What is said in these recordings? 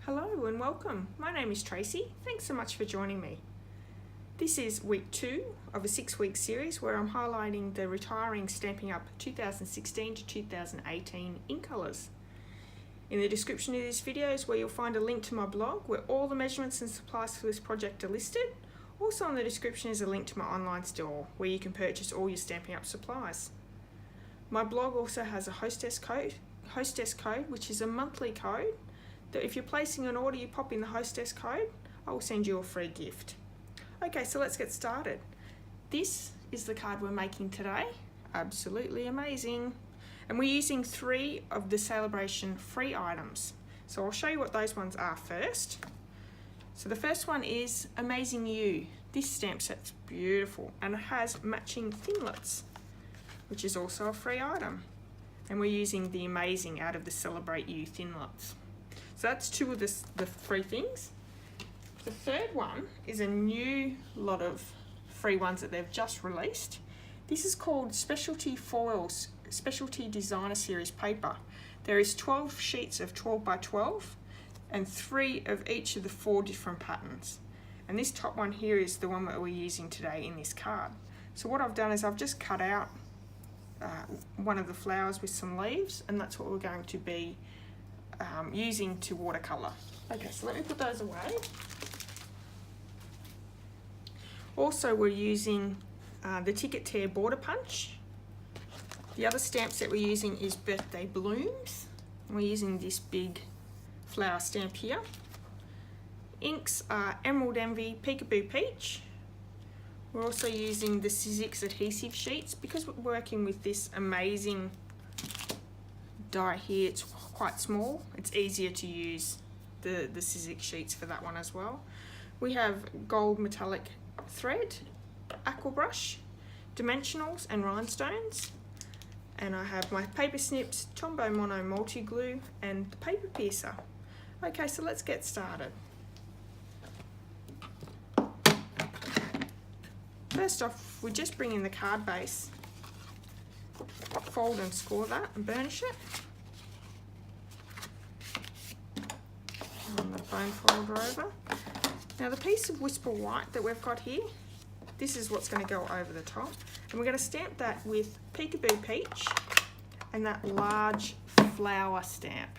Hello and welcome. My name is Tracy. Thanks so much for joining me. This is week 2 of a 6-week series where I'm highlighting the Retiring Stamping Up 2016 to 2018 in colours. In the description of this video is where you'll find a link to my blog where all the measurements and supplies for this project are listed. Also in the description is a link to my online store where you can purchase all your Stamping Up supplies. My blog also has a Hostess code which is a monthly code that if you're placing an order, you pop in the Hostess code, I will send you a free gift. Okay, so let's get started. This is the card we're making today. Absolutely amazing. And we're using 3 of the Celebration free items. So I'll show you what those ones are first. So the first one is Amazing You. This stamp set's beautiful and it has matching thinlets, which is also a free item. And we're using the Amazing out of the Celebrate You thinlets. So that's 2 of the free things. The third one is a new lot of free ones that they've just released. This is called Specialty Foils, Specialty Designer Series paper. There is 12 sheets of 12 by 12 and 3 of each of the 4 different patterns. And this top one here is the one that we're using today in this card. So what I've done is I've just cut out one of the flowers with some leaves, and that's what we're going to be using to watercolour. Okay, so let me put those away. Also, we're using the Ticket Tear Border Punch. The other stamp set we're using is Birthday Blooms. We're using this big flower stamp here. Inks are Emerald Envy, Peekaboo Peach. We're also using the Sizzix adhesive sheets because we're working with this amazing die here. It's quite small. It's easier to use the Sizzix sheets for that one as well. We have gold metallic thread, aqua brush, dimensionals and rhinestones. And I have my paper snips, Tombow Mono multi glue and the paper piercer. Okay, so let's get started. First off, we just bring in the card base, fold and score that and burnish it. On the bone folder over. Now the piece of Whisper White that we've got here, this is what's going to go over the top. And we're going to stamp that with Peekaboo Peach and that large flower stamp.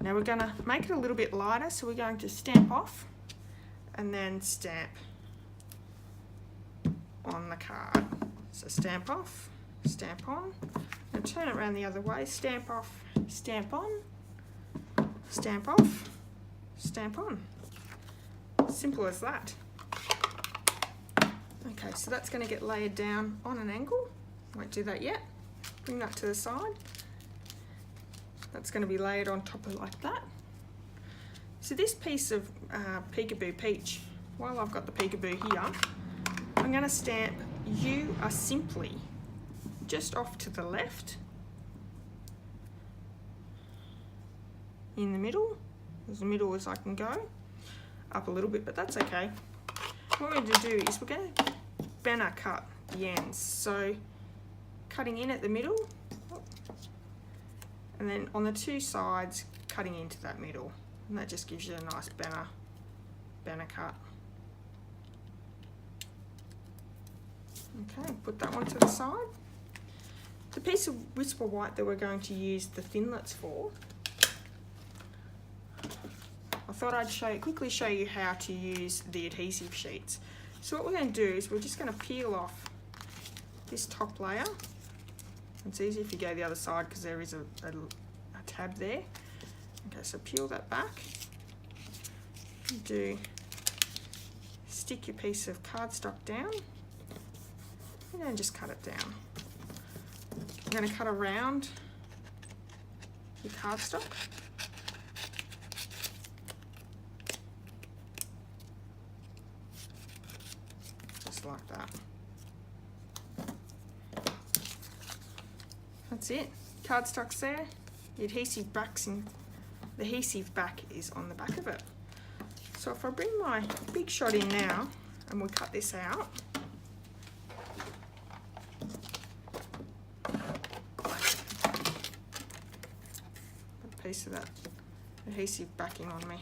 Now we're going to make it a little bit lighter, so we're going to stamp off and then stamp on the card. So stamp off, stamp on, and turn it around the other way, stamp off, stamp on, stamp off, stamp on. Simple as that. Okay, so that's going to get layered down on an angle. Won't do that yet. Bring that to the side. That's going to be layered on top of like that. So this piece of Peekaboo Peach, while I've got the Peekaboo here, I'm going to stamp You Are Simply just off to the left, in the middle, as middle as I can go, up a little bit, but that's okay. What we're going to do is we're going to banner cut the ends, so cutting in at the middle, and then on the 2 sides cutting into that middle, and that just gives you a nice banner cut. Okay, put that one to the side. The piece of Whisper White that we're going to use the thinlets for, I thought I'd quickly show you how to use the adhesive sheets. So what we're going to do is we're just going to peel off this top layer. It's easy if you go the other side because there is a tab there. Okay, so peel that back. Stick your piece of cardstock down and then just cut it down. I'm going to cut around your cardstock. Just like that. That's it. Cardstock's there. The adhesive back is on the back of it. So if I bring my big shot in now and we cut this out, piece of that adhesive backing on me.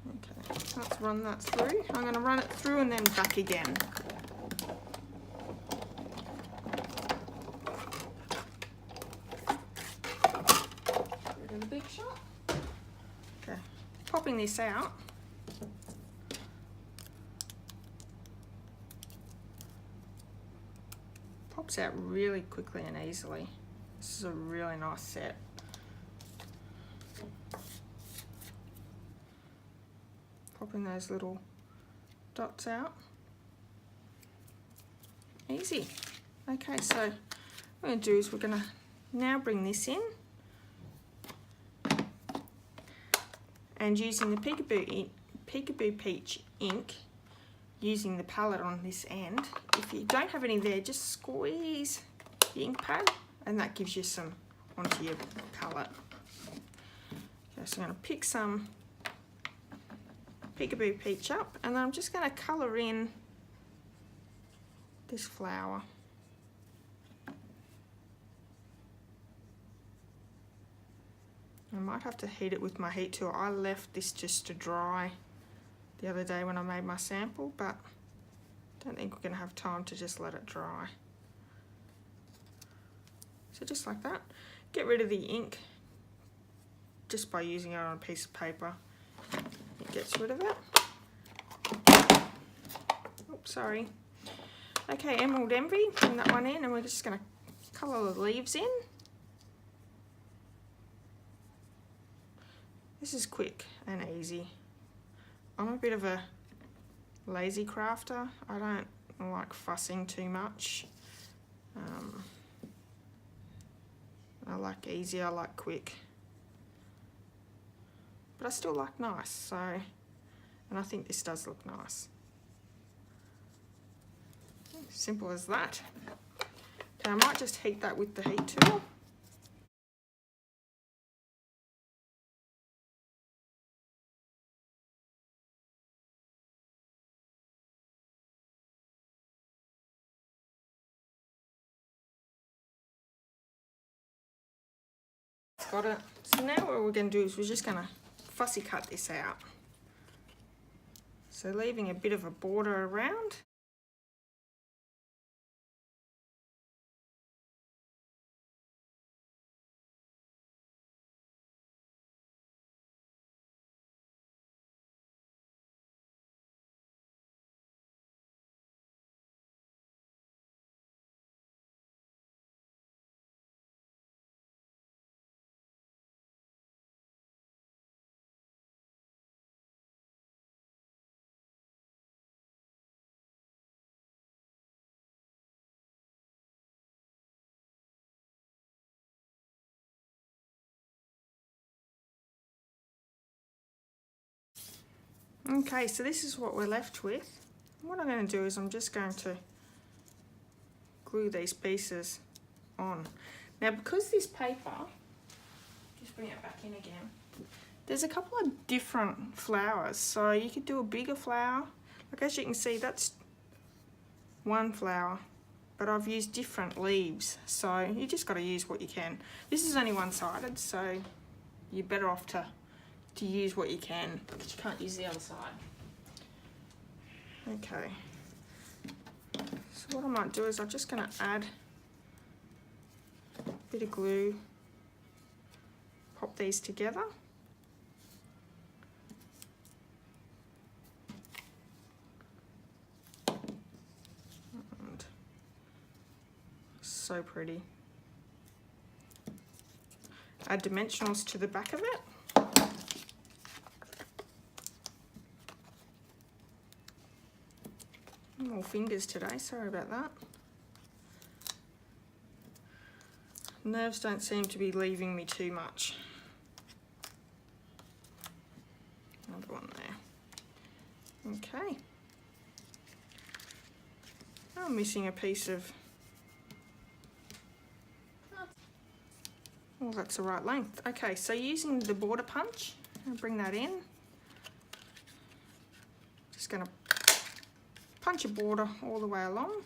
Okay, let's run that through. I'm going to run it through and then back again. Rid of the big shot. Okay, popping this out. Pops out really quickly and easily. This is a really nice set. Popping those little dots out. Easy. Okay, so what we're going to do is we're going to now bring this in. And using the Peekaboo Peach ink, using the palette on this end, if you don't have any there, just squeeze the ink pad and that gives you some onto your palette. Okay, so I'm going to pick some Peekaboo Peach up and then I'm just going to colour in this flower. I might have to heat it with my heat tool. I left this just to dry the other day when I made my sample, but I don't think we're going to have time to just let it dry. So just like that, get rid of the ink just by using it on a piece of paper. It gets rid of it. Oops, sorry. Okay, Emerald Envy, bring that one in and we're just going to colour the leaves in. This is quick and easy. I'm a bit of a lazy crafter. I don't like fussing too much. I like easy, I like quick. But I still like nice, so, and I think this does look nice. Simple as that. Okay, I might just heat that with the heat tool. Got it. So now what we're going to do is we're just going to fussy cut this out. So leaving a bit of a border around. Okay, so this is what we're left with. What I'm going to do is I'm just going to glue these pieces on. Now because this paper, just bring it back in again, there's a couple of different flowers. So you could do a bigger flower. Like as you can see, that's one flower, but I've used different leaves. So you just got to use what you can. This is only one-sided, so you're better off to use what you can, because you can't use the other side. Okay, so what I might do is I'm just going to add a bit of glue, pop these together. And so pretty. Add dimensionals to the back of it. More fingers today, sorry about that. Nerves don't seem to be leaving me too much. Another one there. Okay. I'm missing a piece of... Oh, that's the right length. Okay, so using the border punch, I'll bring that in. Just going to punch a border all the way along.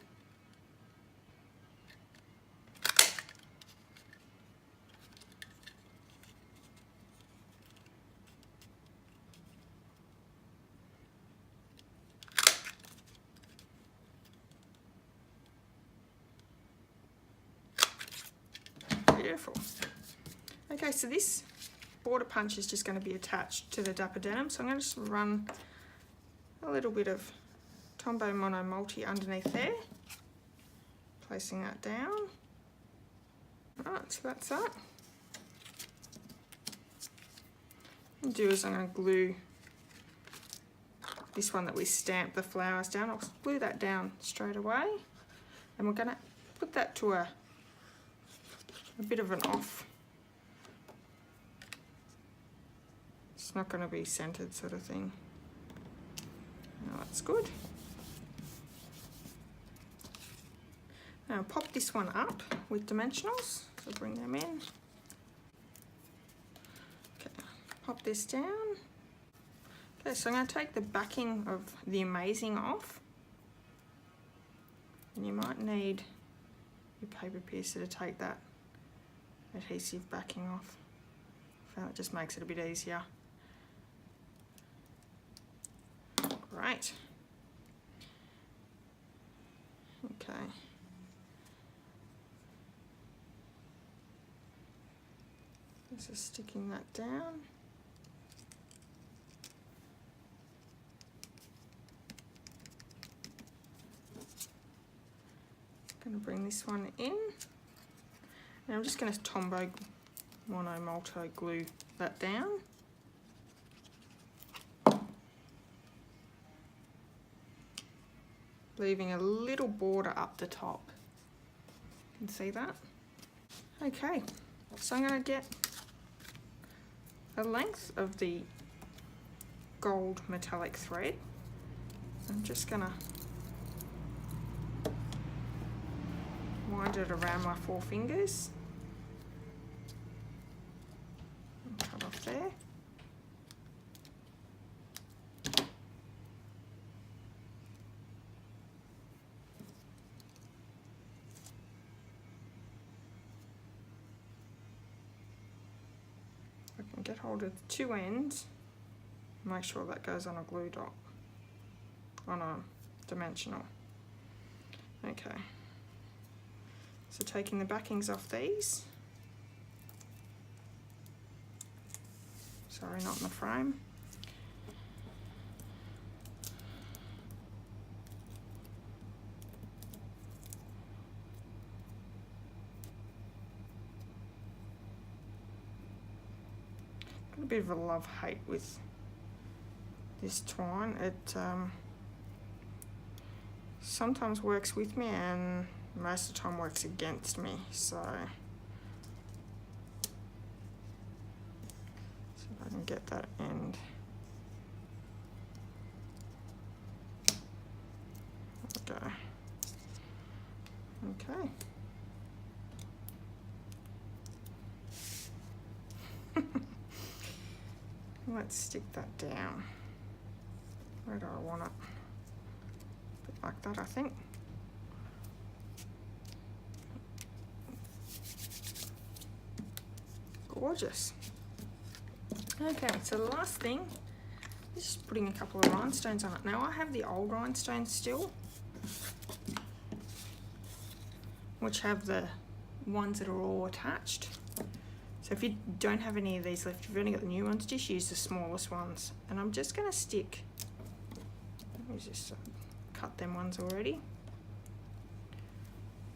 Beautiful. Okay, so this border punch is just going to be attached to the Dapper Denim, so I'm going to just run a little bit of Tombow Mono Multi underneath there, placing that down. Alright, so that's that. What I'll do is I'm going to glue this one that we stamped the flowers down. I'll glue that down straight away, and we're going to put that to a bit of an off. It's not going to be centered sort of thing. Now that's good. Now pop this one up with dimensionals, so bring them in. Okay, pop this down. Okay, so I'm going to take the backing of the Amazing off, and you might need your paper piercer to take that adhesive backing off. I found it just makes it a bit easier. Great. Okay. Just sticking that down. Going to bring this one in. And I'm just going to Tombow Mono Multi glue that down. Leaving a little border up the top. You can see that? Okay, so I'm going to get a length of the gold metallic thread. I'm just going to wind it around my 4 fingers. And cut off there. I can get hold of the 2 ends, make sure that goes on a glue dot, on a dimensional. Okay, so taking the backings off these, sorry, not in the frame. A bit of a love-hate with this twine. It sometimes works with me and most of the time works against me, so if I can get that end. Okay. Okay. Let's stick that down. Where do I want it? A bit like that, I think. Gorgeous. Okay, so the last thing is just putting a couple of rhinestones on it. Now I have the old rhinestones still, which have the ones that are all attached. So if you don't have any of these left, if you've only got the new ones, just use the smallest ones. And I'm just going to stick, let me just cut them ones already.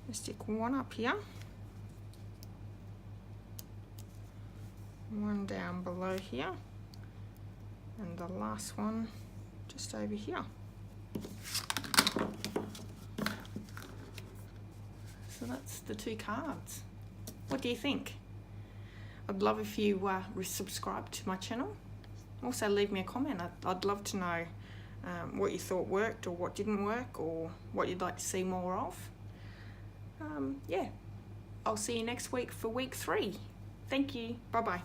I'll stick one up here, one down below here, and the last one just over here. So that's the 2 cards. What do you think? I'd love if you subscribe to my channel. Also leave me a comment. I'd love to know what you thought worked or what didn't work or what you'd like to see more of. Yeah, I'll see you next week for week 3. Thank you. Bye-bye.